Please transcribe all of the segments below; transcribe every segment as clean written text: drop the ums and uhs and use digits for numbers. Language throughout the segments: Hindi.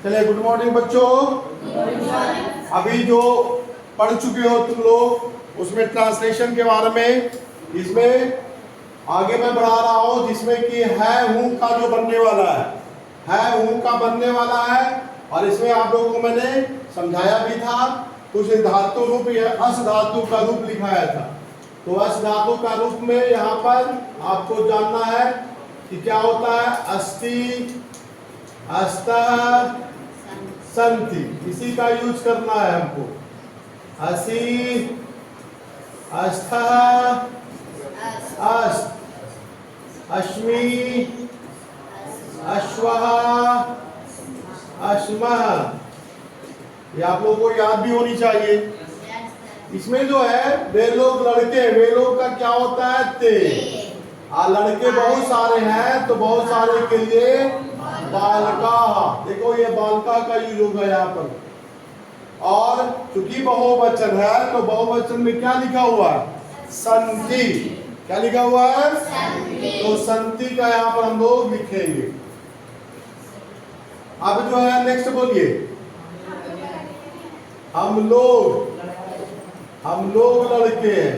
चलिए, गुड मॉर्निंग बच्चों। अभी जो पढ़ चुके हो तुम लोग उसमें ट्रांसलेशन के बारे में, इसमें आगे मैं बढ़ा रहा हूं जिसमें कि है हूं का जो बनने वाला है हूं का बनने वाला है। और इसमें आप लोगों को मैंने समझाया भी था, कुछ धातु रूप या अस धातु का रूप लिखाया था। तो अस धातु का रूप में यहाँ पर आपको जानना है कि क्या होता है। अस्ति, अस्तः, संति, इसी का यूज करना है हमको। असि, अस्थः, अस्त, अश्मि, अश्वः, अश्मः। ये आप लोगों को याद भी होनी चाहिए। इसमें जो है वे लोग लड़के, वे लोग का क्या होता है ते। लड़के बहुत सारे हैं तो बहुत सारे के लिए बालका। देखो ये बालका का यूज होगा यहाँ पर। और चूंकि बहुवचन है तो बहुवचन में क्या लिखा हुआ है, संति। क्या लिखा हुआ है, तो संति का यहाँ पर हम लोग लिखेंगे। अब जो है नेक्स्ट बोलिए, हम लोग लड़के हैं,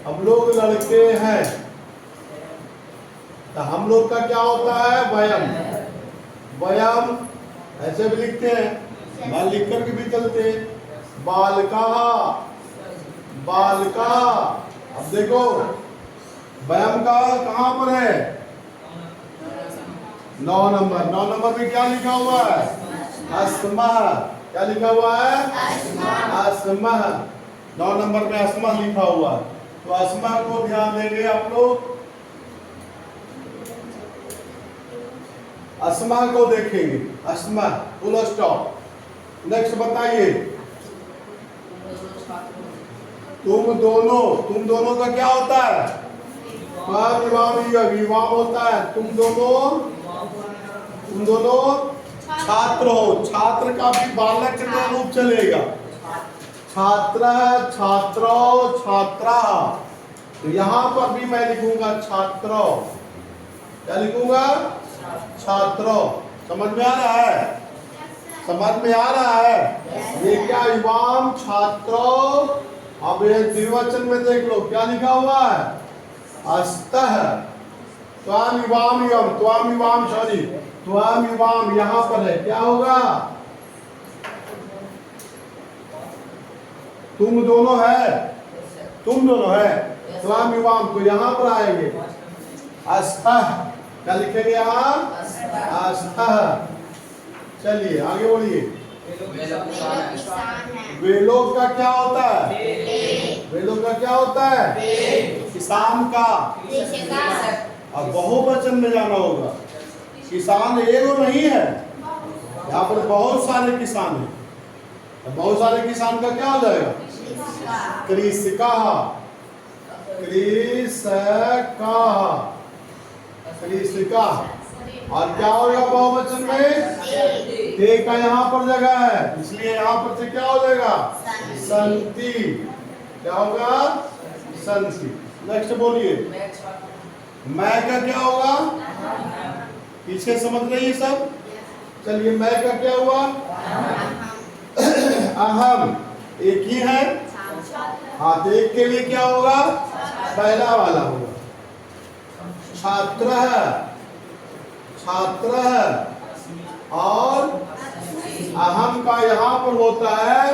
हम लोग लड़के हैं। तो हम लोग का क्या होता है, वयम। वयम ऐसे भी लिखते हैं, बाल लिख कर के भी चलते हैं। बालका, बालका। अब देखो वयम का कहां पर है, 9 नंबर। 9 नंबर में क्या लिखा हुआ है, अस्मः। क्या लिखा हुआ है, अस्मः। 9 नंबर में अस्मः लिखा हुआ है। तो अस्मः को ध्यान देंगे आप लोग, अस्मः को देखेंगे। अस्मः फुल स्टॉप। नेक्स्ट बताइए, तुम दोनों का क्या होता है, विवाह होता है। तुम दोनों छात्र हो। छात्र का भी बालक का रूप चलेगा, छात्र, छात्रो, छात्रा। तो यहां पर भी मैं लिखूंगा छात्रो। क्या लिखूंगा, छात्रो। समझ में आ रहा है, समझ में आ रहा है। ये क्या, युवाम, छात्रो। अब ये द्विवचन में देख लो क्या लिखा हुआ है, अस्तः। त्वाम युवाम यम, त्वाम युवाम, सॉरी त्वाम युवाम यहां पर है, क्या होगा, तुम दोनों है, तुम दोनों है। त्वाम युवाम तो यहां पर आएंगे अस्थः। क्या लिखेंगे यहाँ, अस्थः। चलिए आगे बोलिए, वे लोग का क्या होता है, वे लोग का क्या होता है, किसान का। अब बहुवचन में जाना होगा, किसान एगो नहीं है, यहाँ पर बहुत सारे किसान हैं। बहुत सारे किसान का क्या हो जाएगा, कृषिका, कृषिका, कृषिका। और क्या होगा बहुवचन में, ते का यहाँ पर जगह है, इसलिए यहाँ पर से क्या हो जाएगा, संति। क्या होगा, संति। नेक्स्ट बोलिए, मैं का क्या होगा, पीछे समझ रही है सब। चलिए मैं का क्या हुआ, अहम। एक ही है, हाँ तो एक के लिए क्या होगा, पहला वाला होगा। छात्र, छात्र। और अहम का यहाँ पर होता है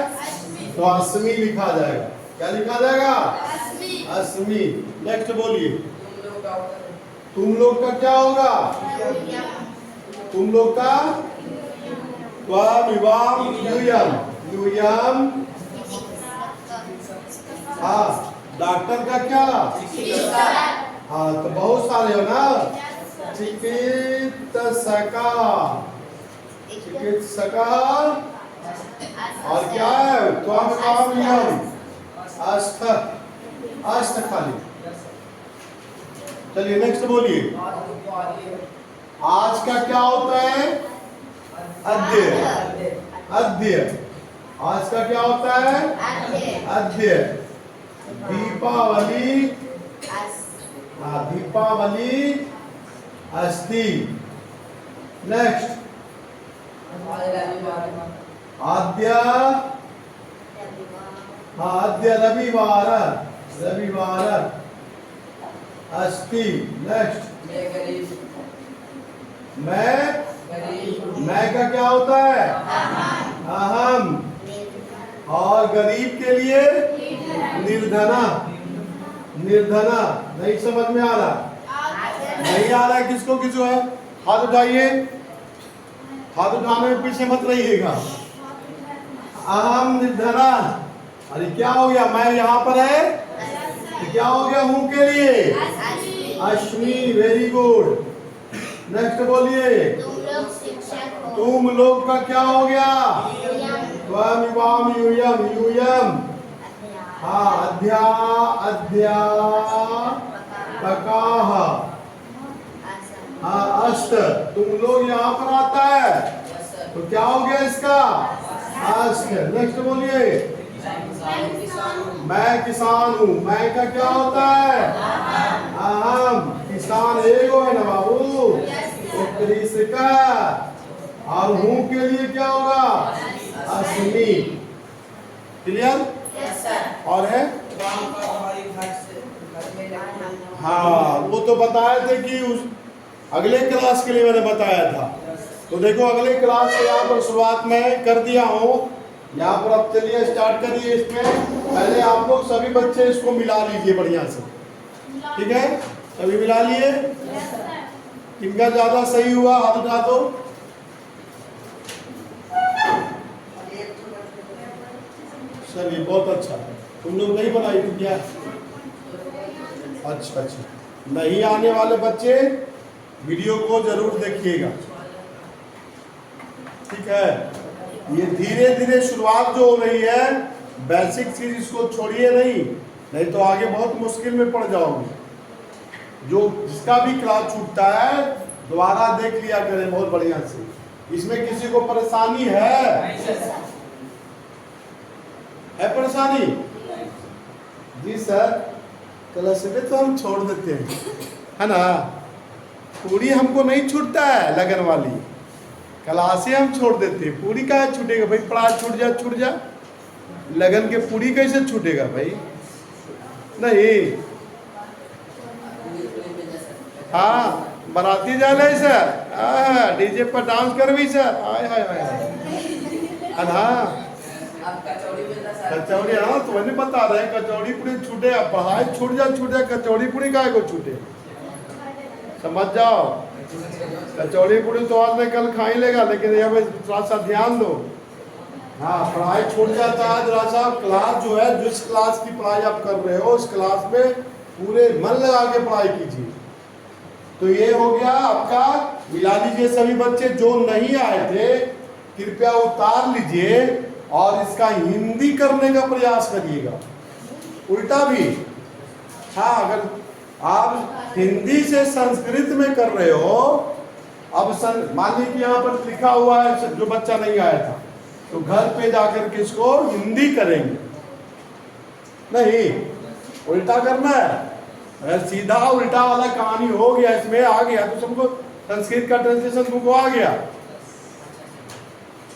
तो अस्मि लिखा जाएगा। क्या लिखा जाएगा, अस्मि। नेक्स्ट बोलिए, तुम लोग का क्या होगा, तुम लोग का त्वम युवाम यूयम, यूयम। हाँ डॉक्टर का क्या, हाँ तो बहुत सारे हो ना, चिकित्सका, चिकित्सका। और क्या है, त्वम युवाम यूयम, अस्थ, अस्थ खाली। चलिए नेक्स्ट बोलिए, आज का क्या होता है, अद्य, अद्य। आज का क्या होता है, अद्य। दीपावली, दीपावली अस्ति। नेक्स्ट आद्य आद्य रविवार रविवार अस्ति। नेक्स्ट मैं का क्या होता है? अहम। और गरीब के लिए निर्धना। निर्धना नहीं समझ में आ रहा? नहीं आ रहा है किसको? किसको है? हाथ उठाइए। हाथ उठाने में पीछे मत रहिएगा। अहम निर्धना। अरे क्या हो गया? मैं यहाँ पर है तो क्या हो गया? हूँ के लिए अश्मी। Very good. नेक्स्ट बोलिए। तुम लोग का क्या हो गया? त्वम इवाम यूयम यूयम। हाँ अध्या अध्यापकाः। हाँ अष्ट। तुम लोग यहाँ पर आता है तो क्या हो गया इसका? अष्ट। नेक्स्ट बोलिए। मैं किसान हूँ। मैं का क्या होता है? अहम। किसान एगो है ना बाबू? कृषिका। और हूँ के लिए क्या होगा? अस्मि। क्लियर? और है? हाँ वो तो बताए थे कि उस अगले क्लास के लिए मैंने बताया था। तो देखो अगले क्लास से यहाँ पर शुरुआत में कर दिया हूँ। यहाँ पर अब चलिए स्टार्ट करिए। इसमें पहले आप लोग सभी बच्चे इसको मिला लीजिए बढ़िया से। ठीक है? सभी मिला लिए? किनका ज्यादा सही हुआ हाथ उठा दो। चलिए बहुत अच्छा। तुम लोग नहीं बनाई थी क्या? अच्छा अच्छा। नहीं आने वाले बच्चे वीडियो को जरूर देखिएगा। ठीक है? ये धीरे धीरे शुरुआत जो हो रही है, बेसिक चीज इसको छोड़िए नहीं तो आगे बहुत मुश्किल में पड़ जाओगे। जो जिसका भी क्लास छूटता है दोबारा देख लिया करें बहुत बढ़िया से। इसमें किसी को परेशानी है परेशानी? जी सर क्लास में तो हम छोड़ देते हैं है ना। पूरी हमको नहीं छूटता है लगन वाली क्लासे हम छोड़ देते हैं। पूरी का छूटेगा भाई? पढ़ा छूट जा। लगन के पूरी कैसे छूटेगा भाई? नहीं। हाँ बराती जाले सर। डीजे पर डांस करवी सर। हाय हाय हाय। हाँ कचौड़ी। हाँ तो मैंने बता रहे कचौड़ी पूरी छूटे। पढ़ाई छूट जा कचौड़ी पूरी काहे को छूटे? समझ जाओ। कचौड़ी पूरी तो आज नहीं कल खा ही लेगा, लेकिन यहाँ पे थोड़ा सा ध्यान दो। हाँ पढ़ाई छूट जाता है जरा सा। क्लास जो है जिस क्लास की पढ़ाई आप कर रहे हो उस क्लास में पूरे मन लगा के पढ़ाई कीजिए। तो ये हो गया आपका। मिला लीजिए सभी बच्चे। जो नहीं आए थे कृपया उतार लीजिए और इसका हिंदी करने का प्रयास करिएगा। उल्टा भी। हाँ अगर आप हिंदी से संस्कृत में कर रहे हो, अब मान लीजिए कि यहाँ पर लिखा हुआ है जो बच्चा नहीं आया था तो घर पे जाकर के इसको हिंदी करेंगे। नहीं उल्टा करना है। अगर सीधा उल्टा वाला कहानी हो गया इसमें आ गया तो सबको संस्कृत का ट्रांसलेशन तुमको आ गया।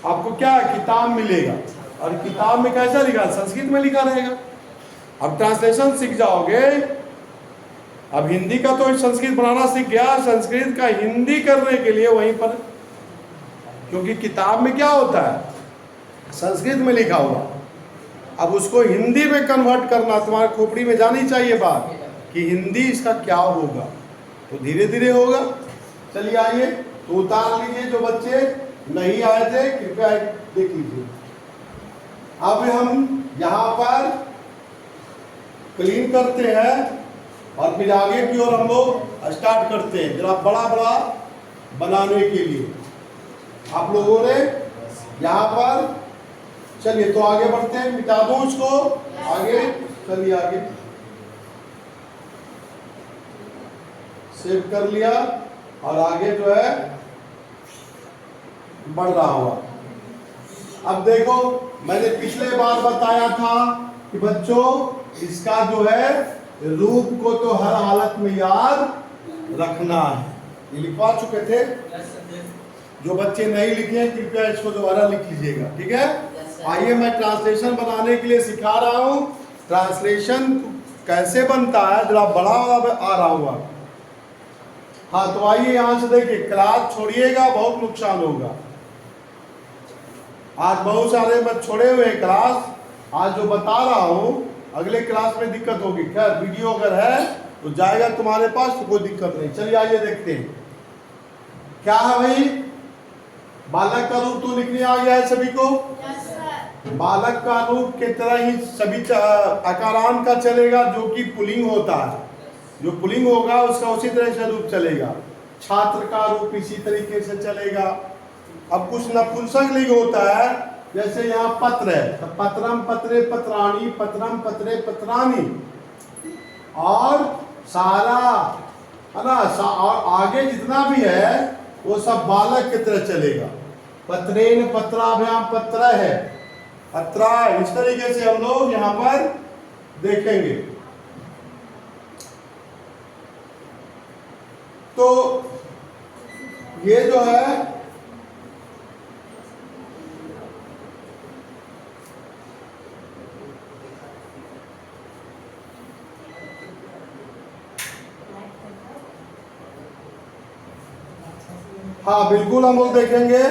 आपको क्या किताब मिलेगा और किताब में कैसा लिखा? संस्कृत में लिखा रहेगा। अब ट्रांसलेशन सीख जाओगे। अब हिंदी का तो संस्कृत बनाना सीख गया, संस्कृत का हिंदी करने के लिए वहीं पर, क्योंकि किताब में क्या होता है संस्कृत में लिखा हुआ, अब उसको हिंदी में कन्वर्ट करना तुम्हारे खोपड़ी में जानी चाहिए बात कि हिंदी इसका क्या होगा। तो धीरे धीरे होगा। चलिए आइए तो उतार लीजिए। जो बच्चे नहीं आए थे कृपया देख लीजिए। अब हम यहाँ पर क्लीन करते हैं और फिर आगे की ओर हम लोग स्टार्ट करते हैं जरा बड़ा बड़ा बनाने के लिए। आप लोगों ने यहाँ पर चलिए तो आगे बढ़ते हैं। मिटा दो उसको आगे। चलिए आगे सेव कर लिया और आगे जो है बढ़ रहा हुआ। अब देखो मैंने पिछले बार बताया था कि बच्चों इसका जो है रूप को तो हर हालत में याद रखना है। ये लिखवा चुके थे। जो बच्चे नहीं लिखे हैं कृपया इसको दोबारा लिख लीजिएगा, ठीक है। आइए मैं ट्रांसलेशन बनाने के लिए सिखा रहा हूँ। ट्रांसलेशन कैसे बनता है जरा बड़ा आ रहा हुआ। हाँ तो आइए यहाँ से देखिए, क्लास छोड़िएगा, बहुत नुकसान होगा। आज बहुत सारे बच्चे छोड़े हुए हैं क्लास। आज जो बता रहा हूँ अगले क्लास में दिक्कत होगी। खैर वीडियो अगर है तो जाएगा तुम्हारे पास, तो कोई दिक्कत नहीं। चलिए आइए देखते हैं क्या है भाई। बालक का रूप तो लिखने आ गया है सभी को। बालक का रूप की तरह ही सभी आकारांत का चलेगा, जो कि पुल्लिंग होता है। जो पुल्लिंग होगा उसका उसी तरह से रूप चलेगा। छात्र का रूप इसी तरीके से चलेगा। अब कुछ नपुंसक लिंग होता है, जैसे यहाँ पत्र है तो पत्रम पत्रे पत्राणी, पत्रम पत्रे पत्राणी, और सारा है ना, और आगे जितना भी है वो सब बालक की तरह चलेगा। पत्रेन पत्राभ्याम पत्र है, पत्रा, इस तरीके से हम लोग यहाँ पर देखेंगे। तो ये जो है हाँ बिल्कुल हम लोग देखेंगे।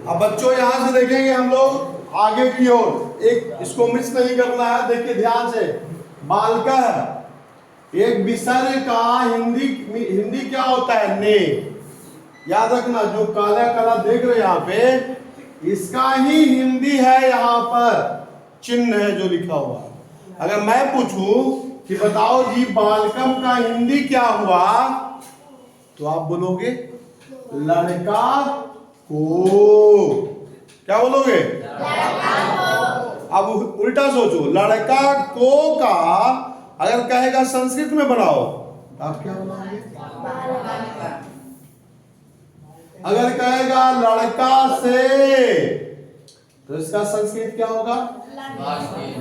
अब बच्चों यहां से देखेंगे हम लोग आगे की ओर। एक इसको मिस नहीं करना है, देखिए ध्यान से। बालका एक विसर्ग का हिंदी क्या होता है? ने। याद रखना, जो काला काला देख रहे हैं यहाँ पे, इसका ही हिंदी है यहाँ पर चिन्ह है जो लिखा हुआ। अगर मैं पूछूं कि बताओ जी बालकम का हिंदी क्या हुआ, तो आप बोलोगे लड़का को। क्या बोलोगे? अब उल्टा सोचो, लड़का को का अगर कहेगा संस्कृत में बनाओ तो आप क्या बोलोगे? अगर कहेगा लड़का से तो इसका संस्कृत क्या होगा?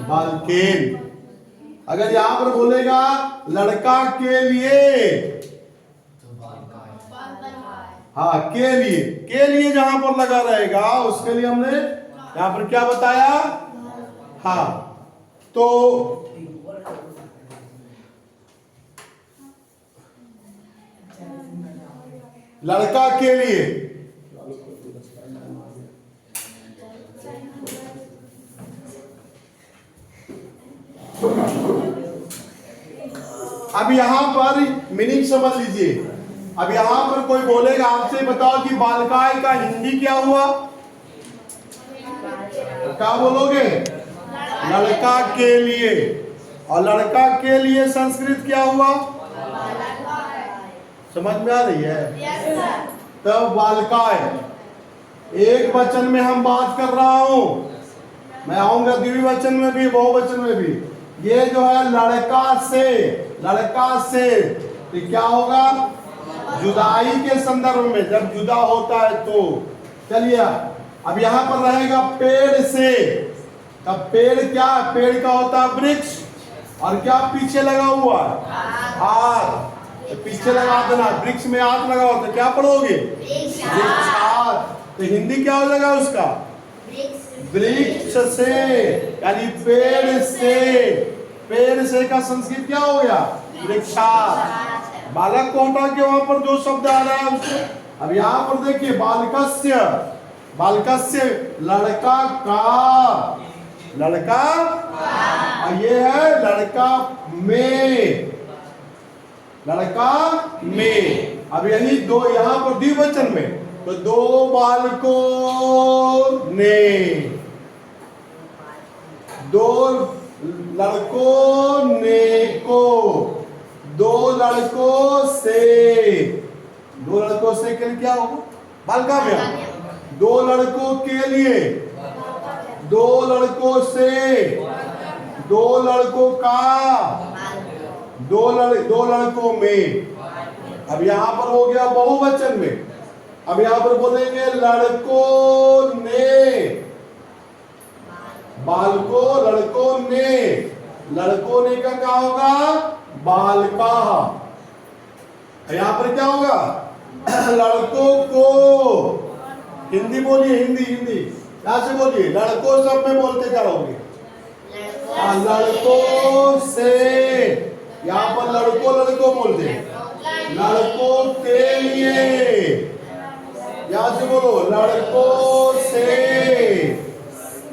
बालकेन। अगर यहां पर बोलेगा लड़का के लिए, हाँ के लिए जहां पर लगा रहेगा उसके लिए हमने यहां पर क्या बताया? हाँ तो लड़का के लिए अब यहां पर मीनिंग समझ लीजिए। अब यहां पर कोई बोलेगा आपसे बताओ कि बालकाय का हिंदी क्या हुआ, तो क्या बोलोगे? लड़का के लिए। और लड़का के लिए संस्कृत क्या हुआ? समझ में आ रही है? तब बालकाय एक वचन में हम बात कर रहा हूं, मैं आऊंगा द्विवचन में भी बहुवचन में भी। ये जो है लड़का से तो क्या होगा? जुदाई के संदर्भ में, जब जुदा होता है तो। चलिए अब यहां पर रहेगा पेड़ से। तब पेड़ क्या? पेड़ का होता है वृक्ष, और क्या पीछे लगा हुआ? हाथ। तो पीछे लगा देना, वृक्ष में हाथ लगाओ तो क्या पढ़ोगे? तो हिंदी क्या हो जाएगा उसका? वृक्ष से, यानी पेड़ से। पेड़ से का संस्कृत क्या हो गया? वृक्षा। बालक को हटा के वहां पर जो शब्द आ रहा है उसको। अब यहाँ पर देखिए बालकस्य, बालकस्य लड़का का, लड़का, और ये है लड़का में, लड़का में। अब यही दो यहाँ पर द्विवचन में, तो दो बालकों ने, दो लड़कों ने को, दो लड़कों से। दो लड़कों से के लिए क्या होगा? बालका में। दो लड़कों के लिए, दो लड़कों से, दो लड़कों का दो लड़कों में। अब यहाँ पर हो गया बहुवचन में। अब यहाँ पर बोलेंगे लड़कों ने, बालको लड़कों ने, लड़कों ने का क्या होगा? बालका। यहाँ पर क्या होगा? लड़कों को, हिंदी बोलिए, हिंदी हिंदी यहाँ से बोलिए, लड़कों सब में बोलते क्या रहोगे? लड़कों से। यहाँ पर लड़कों लड़कों बोलते, लड़कों के लिए, यहाँ से बोलो लड़कों से,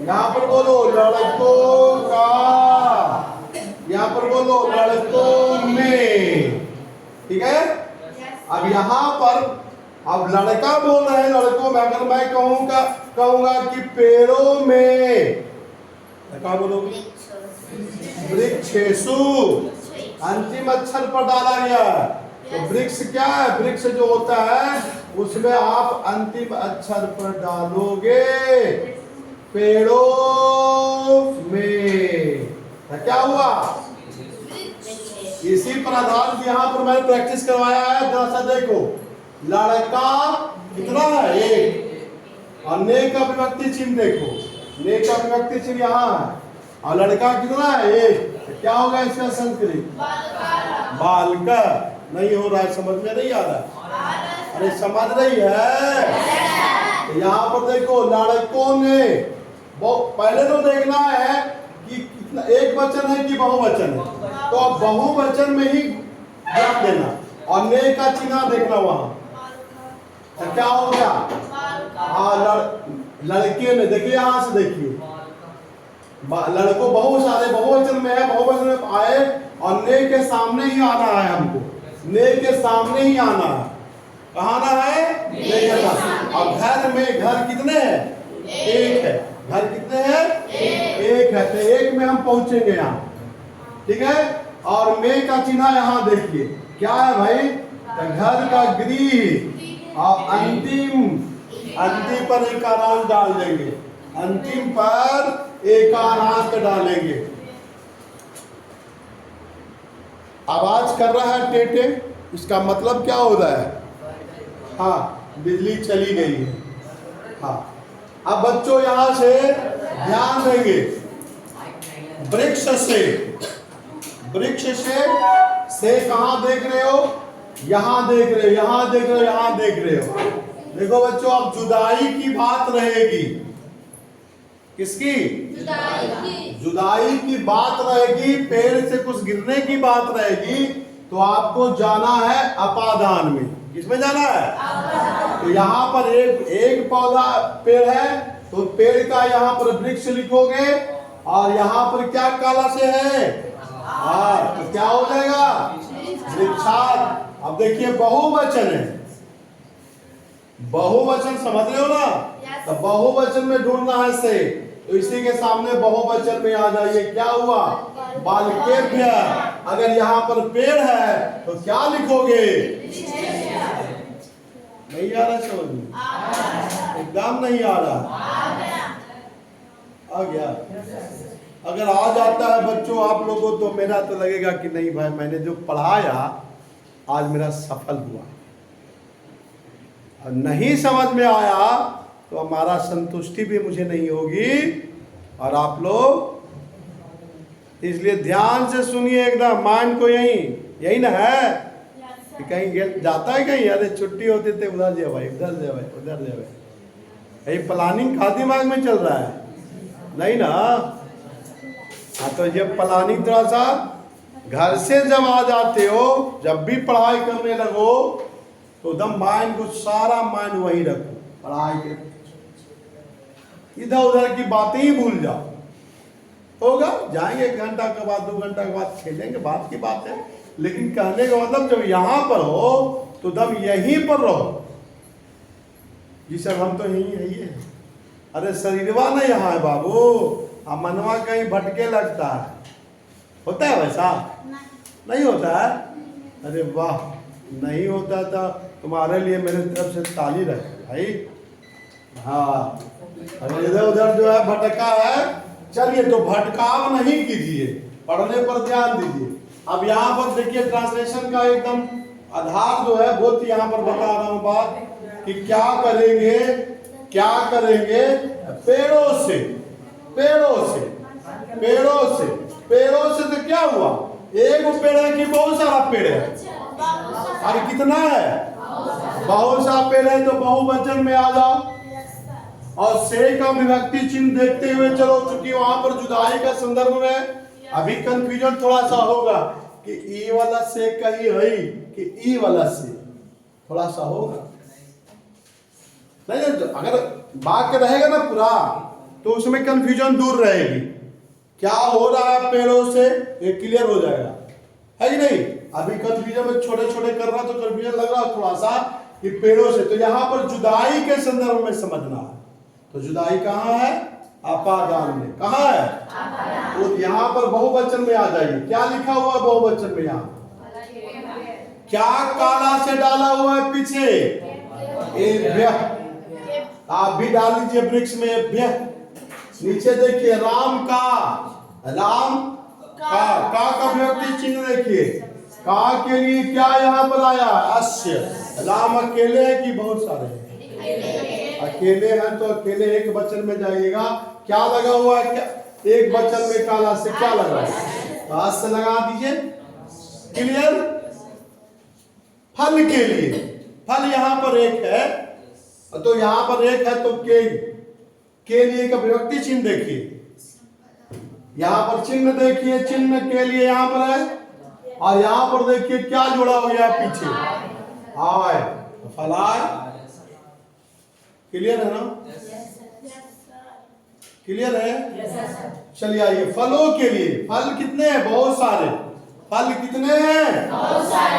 यहाँ पर बोलो लड़कों का, यहाँ पर बोलो लड़कों में। ठीक है। अब यहाँ पर अब लड़का बोल रहे हैं लड़कों में। अगर मैं कहूंगा कि पेड़ों में, क्या बोलोगे? वृक्षेषु, अंतिम अक्षर पर डाला गया। तो वृक्ष क्या है? वृक्ष जो होता है उसमें आप अंतिम अक्षर पर डालोगे पेड़ों में। तो क्या हुआ? इसी पर आधारित यहाँ पर मैंने प्रैक्टिस करवाया है। जरा सा देखो, लड़का कितना है? एक। और ने का विभक्ति चिन्ह देखो, ने का विभक्ति चिन्ह यहाँ है। और लड़का कितना है? एक। तो क्या होगा इसका संस्कृत? बालका। नहीं हो रहा है, समझ में नहीं आ रहा? अरे समझ रही है? तो यहाँ पर देखो लड़कों ने, पहले तो देखना है कि कितना एक वचन है कि बहुवचन है। तो अब बहुवचन में ही ध्यान देना और ने का चिन्ह देखना वहां। तो क्या हो गया? लड़के में देखिए, यहां से देखिए, लड़कों बहुत सारे बहुवचन में है, बहुवचन में आए और ने के सामने ही आना है हमको, ने के सामने ही आना है। कहाँ आना है? ने के सामने। और घर में, घर कितने हैं? एक है। घर कितने हैं? एक है। तो एक में हम पहुंचेंगे यहाँ। ठीक है। और में का चिन्ह यहाँ देखिए क्या है भाई? तो घर का गृह और अंतिम, अंतिम पर एकारांत डाल देंगे, अंतिम पर एकारांत डालेंगे। आवाज कर रहा है टेटे, इसका मतलब क्या हो रहा है? हाँ, बिजली चली गई है। हाँ, अब बच्चों यहां से ध्यान देंगे। वृक्ष से, वृक्ष से कहां देख रहे हो? यहां देख रहे हो, यहां देख रहे हो, यहां देख रहे हो। देखो बच्चों, अब जुदाई की बात रहेगी। किसकी? जुदाई की बात रहेगी, पेड़ से कुछ गिरने की बात रहेगी। तो आपको जाना है अपादान में। किसमें जाना है? तो यहाँ पर एक पौधा पेड़ है, तो पेड़ का यहाँ पर वृक्ष लिखोगे और यहाँ पर क्या काला से है? तो क्या हो जाएगा? वृक्षात। अब देखिए बहुवचन है, बहुवचन समझ रहे हो ना? तो बहुवचन में ढूंढना है से, तो इसी के सामने बहुवचन में आ जाइए। क्या हुआ? बालकेभ्य। अगर यहाँ पर पेड़ है तो क्या लिखोगे? नहीं आ रहा समझ में? एकदम नहीं आ रहा। आ गया? अगर आ जाता है बच्चों आप लोगों, तो मेरा तो लगेगा कि नहीं भाई, मैंने जो पढ़ाया आज मेरा सफल हुआ। और नहीं समझ में आया तो हमारा संतुष्टि भी मुझे नहीं होगी। और आप लोग इसलिए ध्यान से सुनिए एकदम, माइंड को यही ना है कि कहीं जाता है कहीं, अरे छुट्टी होती थे उधर जा भाई, उधर जा भाई, उधर जा भाई। यही प्लानिंग का दिमाग में चल रहा है नहीं ना? हाँ, तो ये प्लानिंग थोड़ा सा घर से जब आ जाते हो, जब भी पढ़ाई करने लगो तो एकदम माइंड को, सारा माइंड वही रखो पढ़ाई के, इधर उधर की बातें ही भूल जाओ। होगा, जाएंगे 1 घंटा के बाद 2 घंटा के बाद खेलेंगे, बात की बात है। लेकिन कहने का मतलब जब यहाँ पर हो तो दम यहीं पर रहो। जी सर, हम तो यही है। अरे शरीरवा ना यहाँ है बाबू, मनवा कहीं भटके लगता है। होता है वैसा? नहीं होता है? अरे वाह, नहीं होता था तुम्हारे लिए मेरे तरफ से ताली रहे भाई। हाँ, अरे इधर उधर जो है भटका है, चलिए तो भटकाव नहीं कीजिए, पढ़ने पर ध्यान दीजिए। अब यहाँ पर देखिए ट्रांसलेशन का एकदम आधार जो है वो यहाँ पर बता रहा हूं बात कि क्या करेंगे पेड़ों से तो क्या हुआ, एक पेड़ है कि बहुत सारा पेड़ है, अरे कितना है, बहुत सारा पेड़ है, तो बहुवचन में आ जाओ और से का विभक्ति चिन्ह देखते हुए चलो, चूंकि वहां पर जुदाई का संदर्भ में अभी कंफ्यूजन थोड़ा सा होगा कि ई वाला से कहीं है कि ई वाला से, थोड़ा सा होगा नहीं, अगर वाक्य रहेगा ना पूरा तो उसमें कंफ्यूजन दूर रहेगी। क्या हो रहा है पेड़ों से ये क्लियर हो जाएगा, है कि नहीं। अभी कंफ्यूजन में छोटे छोटे कर रहा तो कंफ्यूजन लग रहा थोड़ा सा कि पेड़ों से, तो यहाँ पर जुदाई के संदर्भ में समझना है। तो जुदाई कहाँ है, अपादान में, कहाँ है, तो यहाँ पर बहुवचन में आ जाइए। क्या लिखा हुआ है बहुवचन में, यहाँ क्या काला से डाला हुआ है पीछे, आप भी डाल लीजिए वृक्ष में भ्य। नीचे देखिए राम का का विभक्ति चिन्ह देखिए, का के लिए क्या यहाँ पर आया, अस्य। राम अकेले है कि बहुत सारे हैं, अकेले हैं तो अकेले एक वचन में जाइएगा। क्या लगा हुआ है, क्या एक वचन में काला से क्या लगा है, अस्य लगा दीजिए, क्लियर। फल के लिए, फल यहाँ पर एक है तो यहाँ पर एक है तो के लिए का विभक्ति चिन्ह देखिए, यहाँ पर चिन्ह देखिए, चिन्ह के लिए यहाँ पर है, और यहाँ पर देखिए क्या जुड़ा हुआ है पीछे, आय, फलाय। क्लियर है ना, क्लियर है। चलिए आइए फलों के लिए, फल कितने हैं, बहुत सारे, फल कितने हैं, बहुत सारे,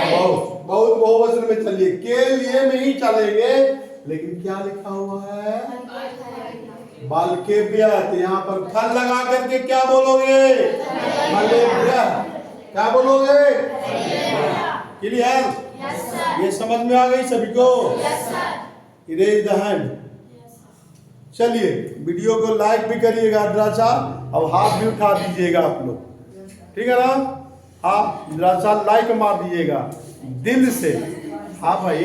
बहुत बहुवचन में चलिए, के लिए में ही चलेंगे, लेकिन क्या लिखा हुआ है, बाल के व्यत, यहाँ पर फल लगा करके क्या बोलोगे, क्या बोलोगे, क्लियर। ये समझ में आ गई सभी को, इरेज द हैंड। चलिए वीडियो को लाइक भी करिएगा द्राचा, अब हाथ भी उठा दीजिएगा आप लोग, ठीक है ना। हाँ द्राचा लाइक मार दीजिएगा दिल से, हाँ भाई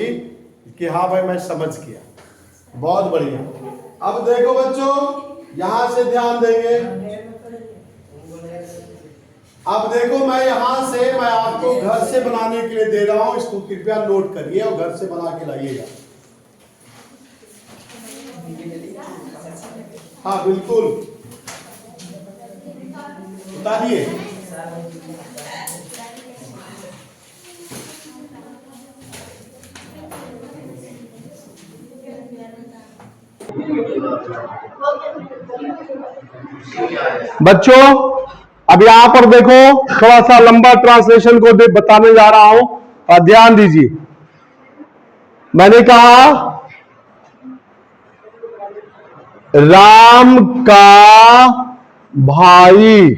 कि हाँ भाई मैं समझ गया, बहुत बढ़िया। अब देखो बच्चों यहां से ध्यान देंगे, अब देखो मैं यहां से मैं आपको घर से बनाने के लिए दे रहा हूं, इसको कृपया नोट करिए और घर से बना के लाइएगा। हाँ बिल्कुल बताइए। बच्चों अब यहां पर देखो, थोड़ा सा लंबा ट्रांसलेशन को बताने जा रहा हूं और ध्यान दीजिए। मैंने कहा राम का भाई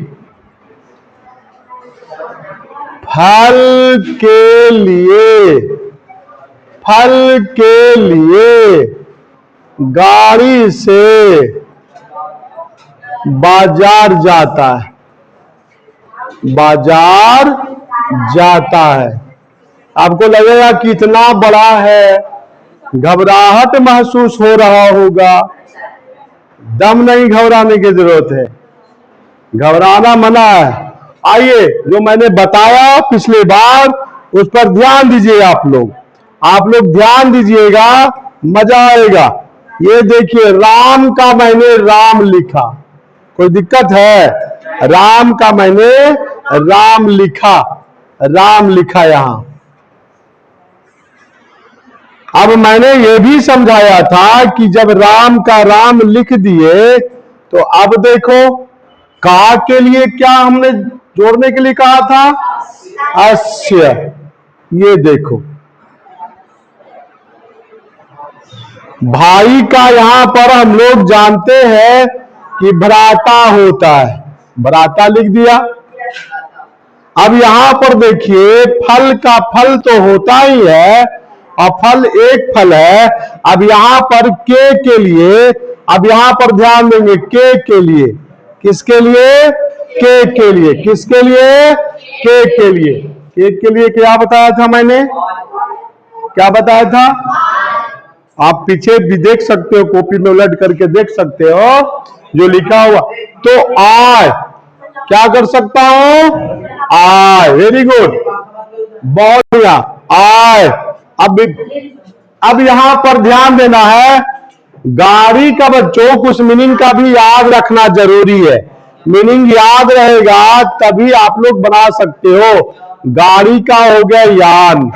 फल के लिए गाड़ी से बाजार जाता है। आपको लगेगा कि इतना बड़ा है, घबराहट महसूस हो रहा होगा, दम नहीं, घबराने की जरूरत है, घबराना मना है। आइए जो मैंने बताया पिछली बार उस पर ध्यान दीजिए आप लोग ध्यान दीजिएगा, मजा आएगा। ये देखिए राम का मैंने राम लिखा, कोई दिक्कत है, राम का मैंने राम लिखा यहां। अब मैंने ये भी समझाया था कि जब राम का राम लिख दिए तो अब देखो का के लिए क्या हमने जोड़ने के लिए कहा था, अस्य। ये देखो भाई का यहां पर हम लोग जानते हैं कि भ्राता होता है, भ्राता लिख दिया। अब यहां पर देखिए फल का फल तो होता ही है और फल एक फल है। अब यहां पर के लिए, अब यहां पर ध्यान देंगे के लिए, किसके लिए, के लिए, किसके लिए, केक के लिए क्या बताया था मैंने? क्या बताया था? आप पीछे भी देख सकते हो, कॉपी में उलट करके देख सकते हो जो लिखा हुआ। तो आय क्या कर सकता हूं? आय, वेरी गुड, बहुत बढ़िया। आय। अब यहां पर ध्यान देना है, गाड़ी का बच्चों कुछ मीनिंग का भी याद रखना जरूरी है। मीनिंग याद रहेगा तभी आप लोग बना सकते हो। गाड़ी का हो गया यान।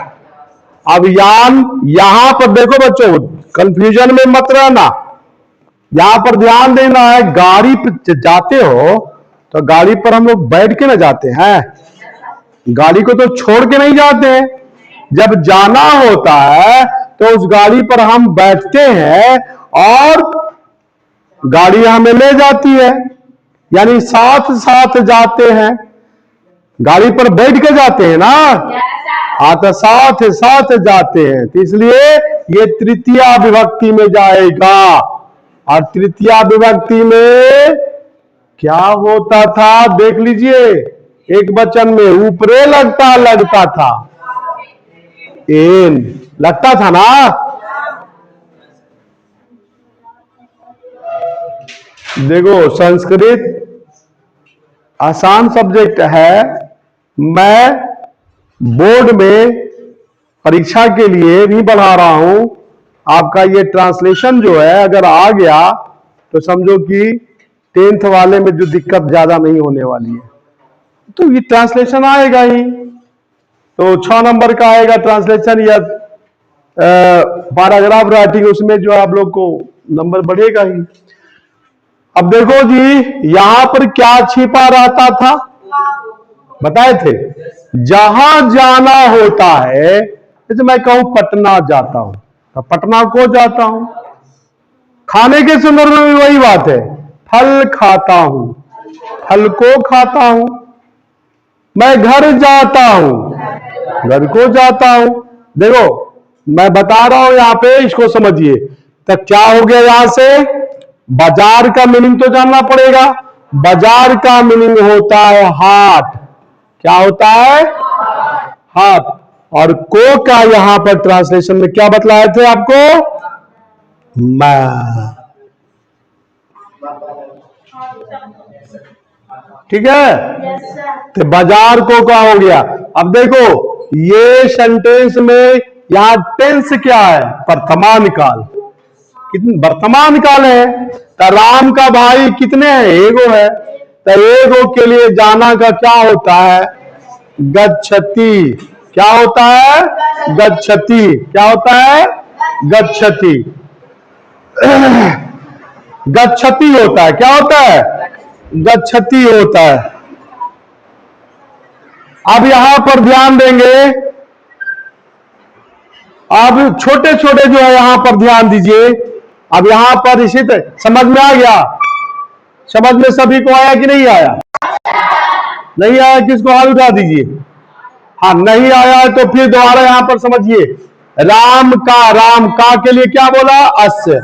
अब यान यहां पर देखो बच्चों, कंफ्यूजन में मत रहना, यहां पर ध्यान देना है। गाड़ी पे जाते हो तो गाड़ी पर हम लोग बैठ के ना जाते हैं, गाड़ी को तो छोड़ के नहीं जाते हैं। जब जाना होता है तो उस गाड़ी पर हम बैठते हैं और गाड़ी हमें ले जाती है, यानी साथ साथ जाते हैं। गाड़ी पर बैठ के जाते हैं ना, हाँ, तो साथ साथ जाते हैं, तो इसलिए ये तृतीया विभक्ति में जाएगा। और तृतीया विभक्ति में क्या होता था देख लीजिए, एक वचन में ऊपरे लगता था, एन लगता था ना। देखो संस्कृत आसान सब्जेक्ट है। मैं बोर्ड में परीक्षा के लिए नहीं पढ़ा रहा हूं। आपका ये ट्रांसलेशन जो है अगर आ गया तो समझो कि 10th वाले में जो दिक्कत ज्यादा नहीं होने वाली है। तो ये ट्रांसलेशन आएगा ही, तो 6 नंबर का आएगा ट्रांसलेशन या पैराग्राफ राइटिंग, उसमें जो आप लोग को नंबर बढ़ेगा ही। अब देखो जी, यहां पर क्या छिपा रहता था बताए थे? जहां जाना होता है, जैसे मैं कहूं पटना जाता हूं तो पटना को जाता हूं। खाने के संदर्भ में भी वही बात है, फल खाता हूं, फल को खाता हूं। मैं घर जाता हूं, घर को जाता हूं। देखो मैं बता रहा हूं यहां पे, इसको समझिए। तो क्या हो गया यहां से? बाजार का मीनिंग तो जानना पड़ेगा। बाजार का मीनिंग होता है हाट। क्या होता है? हाट। और को का यहां पर ट्रांसलेशन में क्या बतलाए थे आपको? मैं। ठीक है, तो बाजार को क्या हो गया। अब देखो ये सेंटेंस में यहां टेंस क्या है? वर्तमान काल। कितने वर्तमान काल है। तो राम का भाई कितने हैं? एगो है। तो एगो के लिए जाना का क्या होता है? गच्छति। क्या होता है? गच्छति। क्या होता है? गच्छति। गच्छति होता है। क्या होता है? गच्छति होता है। अब यहां पर ध्यान देंगे, अब छोटे छोटे जो है यहां पर ध्यान दीजिए। अब यहां पर इसी तरह समझ में आ गया? समझ में सभी को आया कि नहीं आया? नहीं आया किसको हाथ उठा दीजिए। हाँ, नहीं आया है तो फिर दोबारा यहां पर समझिए। राम का के लिए क्या बोला? अस्य।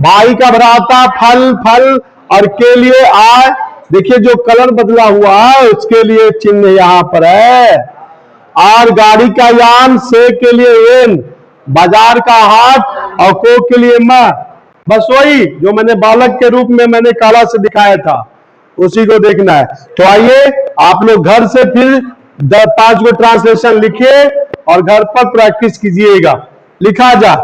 भाई का भ्राता फल, फल और के लिए आय। देखिए जो कलर बदला हुआ है उसके लिए चिन्ह यहां पर है। और गाड़ी का यान, से के लिए एन, बाजार का हाट और को के लिए मां। बस वही जो मैंने बालक के रूप में मैंने काला से दिखाया था उसी को देखना है। तो आइए आप लोग घर से फिर 5 को ट्रांसलेशन लिखिए और घर पर प्रैक्टिस कीजिएगा। लिखा जा।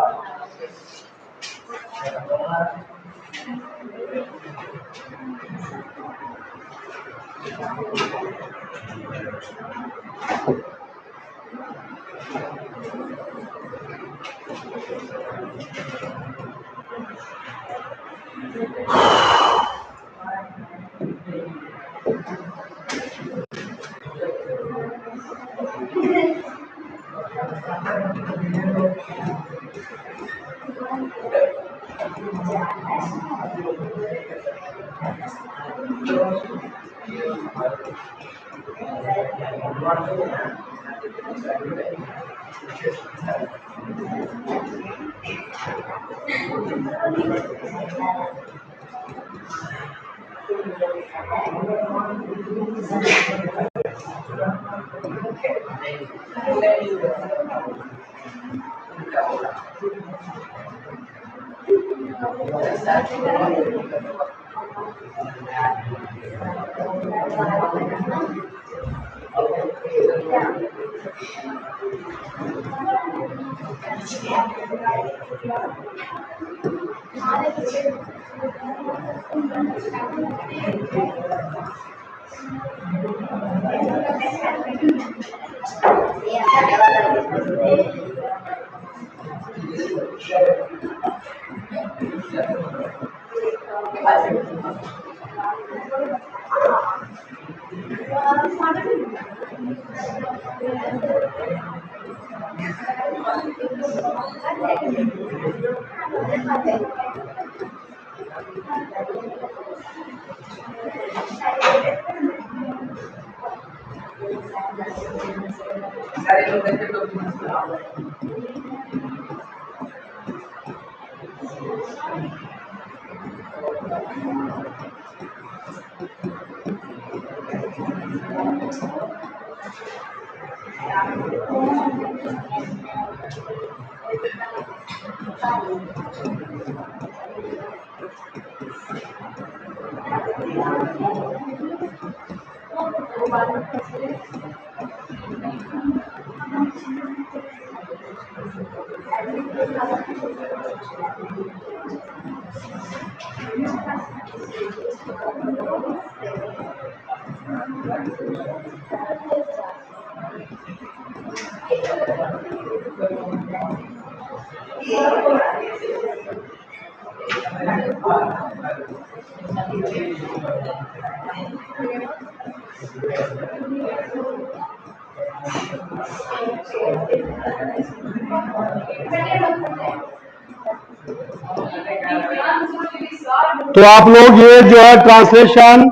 तो आप लोग ये जो है ट्रांसलेशन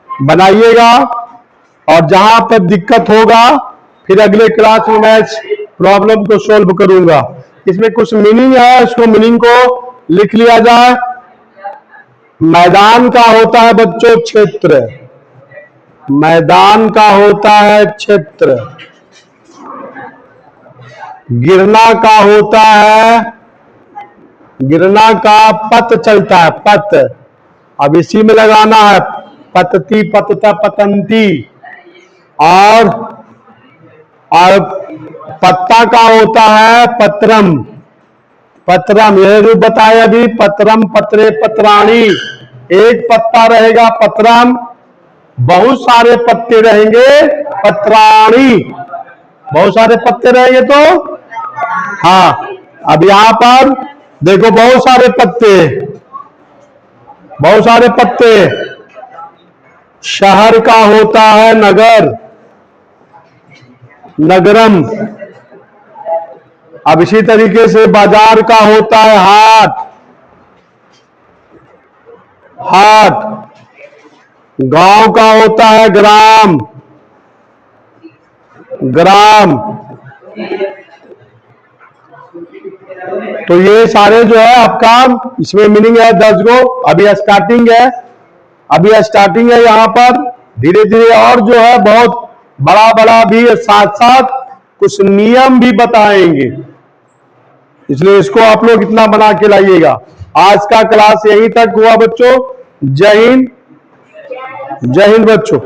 बनाइएगा, और जहां पर दिक्कत होगा फिर अगले क्लास में मैं प्रॉब्लम को सॉल्व करूंगा। इसमें कुछ मीनिंग है, उसको मीनिंग को लिख लिया जाए। मैदान का होता है बच्चों क्षेत्र, मैदान का होता है क्षेत्र। गिरना का होता है, गिरना का पत चलता है, पत। अब इसी में लगाना है, पतती पतता पतंती। और पत्ता का होता है पत्रम, पत्रम। यह रूप बताया अभी, पत्रम पत्रे पत्राणी। एक पत्ता रहेगा पत्रम, बहुत सारे पत्ते रहेंगे पत्राणी। बहुत सारे पत्ते रहेंगे तो हाँ। अब यहां पर देखो बहुत सारे पत्ते, बहुत सारे पत्ते। शहर का होता है नगर, नगरम। अब इसी तरीके से बाजार का होता है हाट, हाट। गांव का होता है ग्राम, ग्राम। तो ये सारे जो है आपका इसमें मीनिंग है 10 गो। अभी स्टार्टिंग है, अभी स्टार्टिंग है। यहाँ पर धीरे धीरे और जो है बहुत बड़ा बड़ा भी साथ साथ कुछ नियम भी बताएंगे, इसलिए इसको आप लोग इतना बना के लाइएगा। आज का क्लास यहीं तक हुआ बच्चों। जय हिंद, जय हिंद बच्चों।